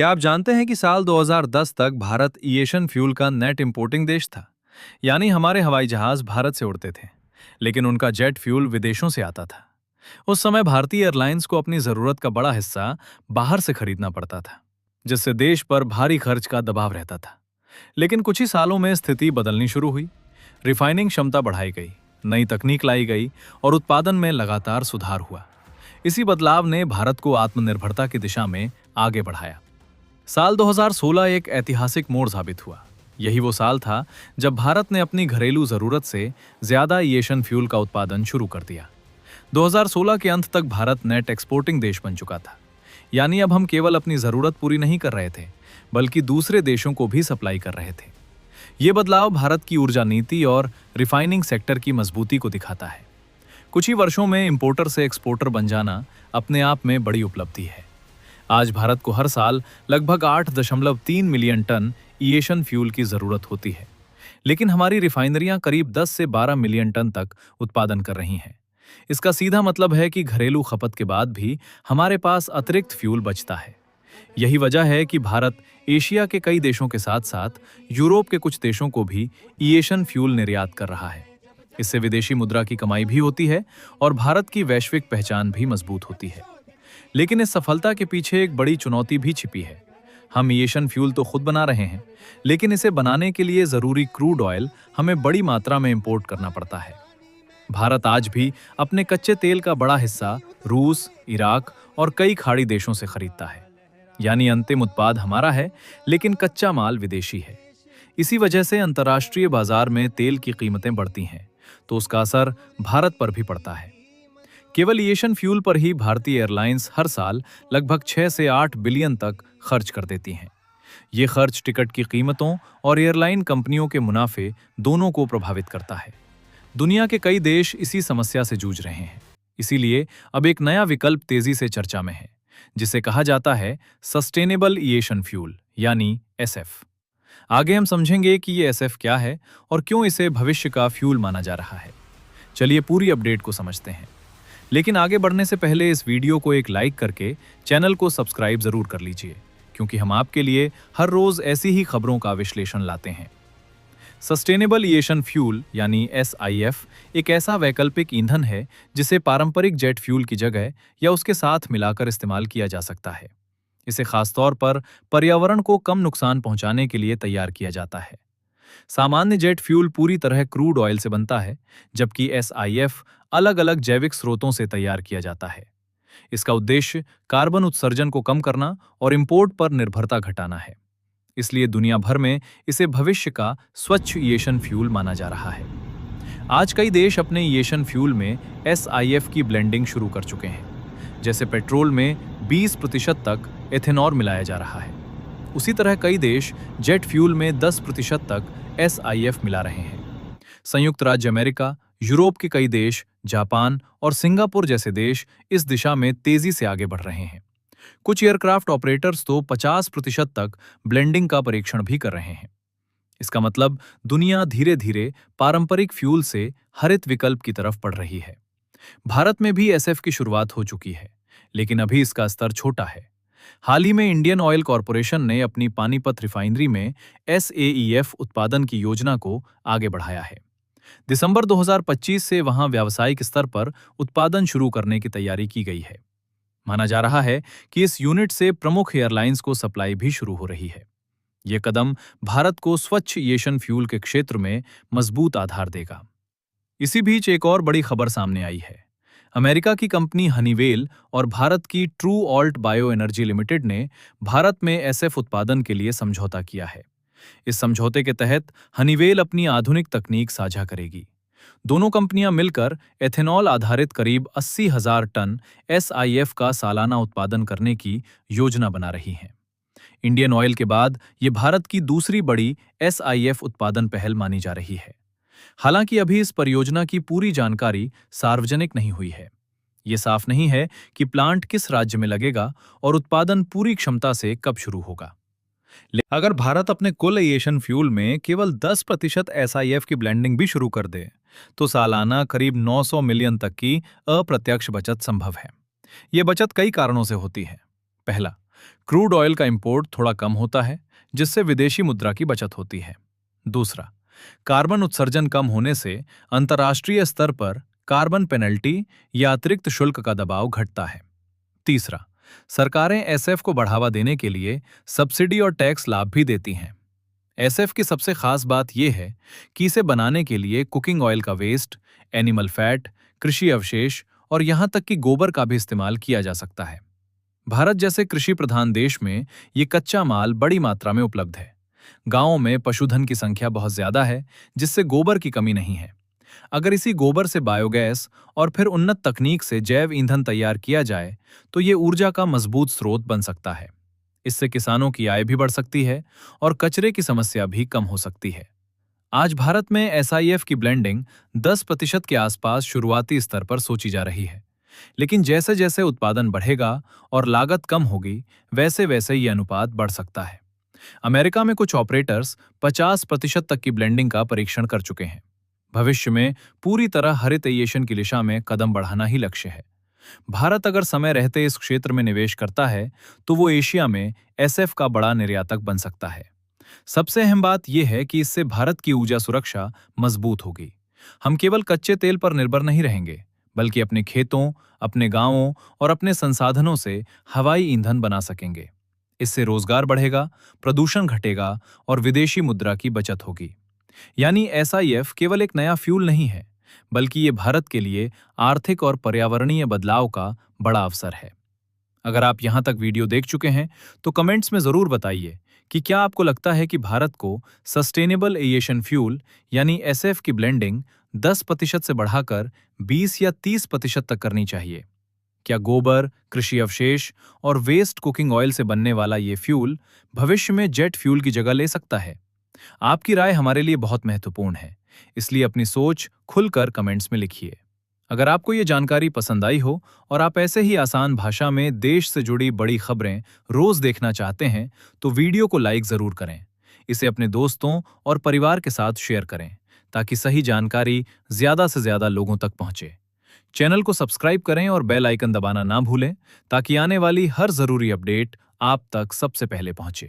क्या आप जानते हैं कि साल 2010 तक भारत एविएशन फ्यूल का नेट इंपोर्टिंग देश था। यानी हमारे हवाई जहाज भारत से उड़ते थे, लेकिन उनका जेट फ्यूल विदेशों से आता था। उस समय भारतीय एयरलाइंस को अपनी जरूरत का बड़ा हिस्सा बाहर से खरीदना पड़ता था, जिससे देश पर भारी खर्च का दबाव रहता था। लेकिन कुछ ही सालों में स्थिति बदलनी शुरू हुई। रिफाइनिंग क्षमता बढ़ाई गई, नई तकनीक लाई गई और उत्पादन में लगातार सुधार हुआ। इसी बदलाव ने भारत को आत्मनिर्भरता की दिशा में आगे बढ़ाया। साल 2016 एक ऐतिहासिक मोड़ साबित हुआ। यही वो साल था जब भारत ने अपनी घरेलू जरूरत से ज्यादा एविएशन फ्यूल का उत्पादन शुरू कर दिया। 2016 के अंत तक भारत नेट एक्सपोर्टिंग देश बन चुका था। यानी अब हम केवल अपनी जरूरत पूरी नहीं कर रहे थे, बल्कि दूसरे देशों को भी सप्लाई कर रहे थे। ये बदलाव भारत की ऊर्जा नीति और रिफाइनिंग सेक्टर की मजबूती को दिखाता है। कुछ ही वर्षों में इंपोर्टर से एक्सपोर्टर बन जाना अपने आप में बड़ी उपलब्धि है। आज भारत को हर साल लगभग 8.3 मिलियन टन एविएशन फ्यूल की जरूरत होती है, लेकिन हमारी रिफाइनरियां करीब 10 से 12 मिलियन टन तक उत्पादन कर रही हैं। इसका सीधा मतलब है कि घरेलू खपत के बाद भी हमारे पास अतिरिक्त फ्यूल बचता है। यही वजह है कि भारत एशिया के कई देशों के साथ साथ यूरोप के कुछ देशों को भी एविएशन फ्यूल निर्यात कर रहा है। इससे विदेशी मुद्रा की कमाई भी होती है और भारत की वैश्विक पहचान भी मजबूत होती है। लेकिन इस सफलता के पीछे एक बड़ी चुनौती भी छिपी है। हम एविएशन फ्यूल तो खुद बना रहे हैं, लेकिन इसे बनाने के लिए जरूरी क्रूड ऑयल हमें बड़ी मात्रा में इंपोर्ट करना पड़ता है। भारत आज भी अपने कच्चे तेल का बड़ा हिस्सा रूस, इराक और कई खाड़ी देशों से खरीदता है। यानी अंतिम उत्पाद हमारा है, लेकिन कच्चा माल विदेशी है। इसी वजह से अंतर्राष्ट्रीय बाजार में तेल की कीमतें बढ़ती हैं, तो उसका असर भारत पर भी पड़ता है। केवल एविएशन फ्यूल पर ही भारतीय एयरलाइंस हर साल लगभग 6 से 8 बिलियन तक खर्च कर देती हैं। ये खर्च टिकट की कीमतों और एयरलाइन कंपनियों के मुनाफे दोनों को प्रभावित करता है। दुनिया के कई देश इसी समस्या से जूझ रहे हैं। इसीलिए अब एक नया विकल्प तेजी से चर्चा में है, जिसे कहा जाता है सस्टेनेबल एविएशन फ्यूल, यानी एसएफ। आगे हम समझेंगे कि ये एसएफ क्या है और क्यों इसे भविष्य का फ्यूल माना जा रहा है। चलिए पूरी अपडेट को समझते हैं। लेकिन आगे बढ़ने से पहले इस वीडियो को एक लाइक करके चैनल को सब्सक्राइब जरूर कर लीजिए, क्योंकि हम आपके लिए हर रोज ऐसी ही खबरों का विश्लेषण लाते हैं। सस्टेनेबल एविएशन फ्यूल यानी एसआईएफ एक ऐसा वैकल्पिक ईंधन है जिसे पारंपरिक जेट फ्यूल की जगह या उसके साथ मिलाकर इस्तेमाल किया जा सकता है। इसे खासतौर पर पर्यावरण को कम नुकसान पहुंचाने के लिए तैयार किया जाता है। सामान्य जेट फ्यूल पूरी तरह क्रूड ऑयल से बनता है, जबकि एसआईएफ अलग अलग जैविक स्रोतों से तैयार किया जाता है। इसका उद्देश्य कार्बन उत्सर्जन को कम करना और इंपोर्ट पर निर्भरता घटाना है। इसलिए दुनिया भर में इसे भविष्य का स्वच्छ एविएशन फ्यूल माना जा रहा है। आज कई देश अपने एविएशन फ्यूल में एसआईएफ की ब्लेंडिंग शुरू कर चुके हैं। जैसे पेट्रोल में 20% तक एथेनॉल मिलाया जा रहा है, उसी तरह कई देश जेट फ्यूल में 10% तक एसआईएफ मिला रहे हैं। संयुक्त राज्य अमेरिका, यूरोप के कई देश, जापान और सिंगापुर जैसे देश इस दिशा में तेजी से आगे बढ़ रहे हैं। कुछ एयरक्राफ्ट ऑपरेटर्स तो 50% तक ब्लेंडिंग का परीक्षण भी कर रहे हैं। इसका मतलब दुनिया धीरे धीरे पारंपरिक फ्यूल से हरित विकल्प की तरफ बढ़ रही है। भारत में भी एसएफ की शुरुआत हो चुकी है, लेकिन अभी इसका स्तर छोटा है। हाल ही में इंडियन ऑयल कॉरपोरेशन ने अपनी पानीपत रिफाइनरी में एसएईएफ उत्पादन की योजना को आगे बढ़ाया है। दिसंबर 2025 से वहां व्यावसायिक स्तर पर उत्पादन शुरू करने की तैयारी की गई है। माना जा रहा है कि इस यूनिट से प्रमुख एयरलाइंस को सप्लाई भी शुरू हो रही है। यह कदम भारत को स्वच्छ एविएशन फ्यूल के क्षेत्र में मजबूत आधार देगा। इसी बीच एक और बड़ी खबर सामने आई है। अमेरिका की कंपनी हनीवेल और भारत की true alt bio energy limited ने भारत में एसएफ उत्पादन के लिए समझौता किया है। इस समझौते के तहत हनीवेल अपनी आधुनिक तकनीक साझा करेगी। दोनों कंपनियां मिलकर एथेनॉल आधारित करीब 80,000 टन एसआईएफ का सालाना उत्पादन करने की योजना बना रही हैं। इंडियन ऑयल के बाद ये भारत की दूसरी बड़ी एसआईएफ उत्पादन पहल मानी जा रही है। हालांकि अभी इस परियोजना की पूरी जानकारी सार्वजनिक नहीं हुई है। ये साफ नहीं है कि प्लांट किस राज्य में लगेगा और उत्पादन पूरी क्षमता से कब शुरू होगा। अगर भारत अपने कुल एविएशन फ्यूल में केवल 10% एसआईएफ की ब्लेंडिंग भी शुरू कर दे, तो सालाना करीब 900 मिलियन तक की अप्रत्यक्ष बचत संभव है। ये बचत कई कारणों से होती है। पहला, क्रूड ऑयल का इंपोर्ट थोड़ा कम होता है, जिससे विदेशी मुद्रा की बचत होती है। दूसरा, कार्बन उत्सर्जन कम होने से अंतर्राष्ट्रीय स्तर पर कार्बन पेनल्टी या अतिरिक्त शुल्क का दबाव घटता है। तीसरा, सरकारें एसएफ को बढ़ावा देने के लिए सब्सिडी और टैक्स लाभ भी देती हैं। एसएफ की सबसे खास बात यह है कि इसे बनाने के लिए कुकिंग ऑयल का वेस्ट, एनिमल फैट, कृषि अवशेष और यहां तक कि गोबर का भी इस्तेमाल किया जा सकता है। भारत जैसे कृषि प्रधान देश में ये कच्चा माल बड़ी मात्रा में उपलब्ध है। गांवों में पशुधन की संख्या बहुत ज्यादा है, जिससे गोबर की कमी नहीं है। अगर इसी गोबर से बायोगैस और फिर उन्नत तकनीक से जैव ईंधन तैयार किया जाए तो ये ऊर्जा का मजबूत स्रोत बन सकता है। इससे किसानों की आय भी बढ़ सकती है और कचरे की समस्या भी कम हो सकती है। आज भारत में एसआईएफ की ब्लेंडिंग 10% के आसपास शुरुआती स्तर पर सोची जा रही है, लेकिन जैसे जैसे उत्पादन बढ़ेगा और लागत कम होगी, वैसे वैसे ये अनुपात बढ़ सकता है। अमेरिका में कुछ ऑपरेटर्स 50% तक की ब्लेंडिंग का परीक्षण कर चुके हैं। भविष्य में पूरी तरह हरितइएशन की दिशा में कदम बढ़ाना ही लक्ष्य है। भारत अगर समय रहते इस क्षेत्र में निवेश करता है तो वो एशिया में एसएफ का बड़ा निर्यातक बन सकता है। सबसे अहम बात यह है कि इससे भारत की ऊर्जा सुरक्षा मजबूत होगी। हम केवल कच्चे तेल पर निर्भर नहीं रहेंगे, बल्कि अपने खेतों, अपने गांवों और अपने संसाधनों से हवाई ईंधन बना सकेंगे। इससे रोजगार बढ़ेगा, प्रदूषण घटेगा और विदेशी मुद्रा की बचत होगी। यानी एसआईएफ केवल एक नया फ्यूल नहीं है, बल्कि ये भारत के लिए आर्थिक और पर्यावरणीय बदलाव का बड़ा अवसर है। अगर आप यहां तक वीडियो देख चुके हैं तो कमेंट्स में जरूर बताइए कि क्या आपको लगता है कि भारत को सस्टेनेबल एविएशन फ्यूल यानी एसएफ की ब्लेंडिंग 10% से बढ़ाकर 20 या 30% तक करनी चाहिए। क्या गोबर, कृषि अवशेष और वेस्ट कुकिंग ऑयल से बनने वाला ये फ्यूल भविष्य में जेट फ्यूल की जगह ले सकता है? आपकी राय हमारे लिए बहुत महत्वपूर्ण है, इसलिए अपनी सोच खुलकर कमेंट्स में लिखिए। अगर आपको ये जानकारी पसंद आई हो और आप ऐसे ही आसान भाषा में देश से जुड़ी बड़ी खबरें रोज देखना चाहते हैं, तो वीडियो को लाइक जरूर करें। इसे अपने दोस्तों और परिवार के साथ शेयर करें, ताकि सही जानकारी ज्यादा से ज्यादा लोगों तक पहुंचे। चैनल को सब्सक्राइब करें और बेल आइकन दबाना ना भूलें, ताकि आने वाली हर जरूरी अपडेट आप तक सबसे पहले पहुंचे।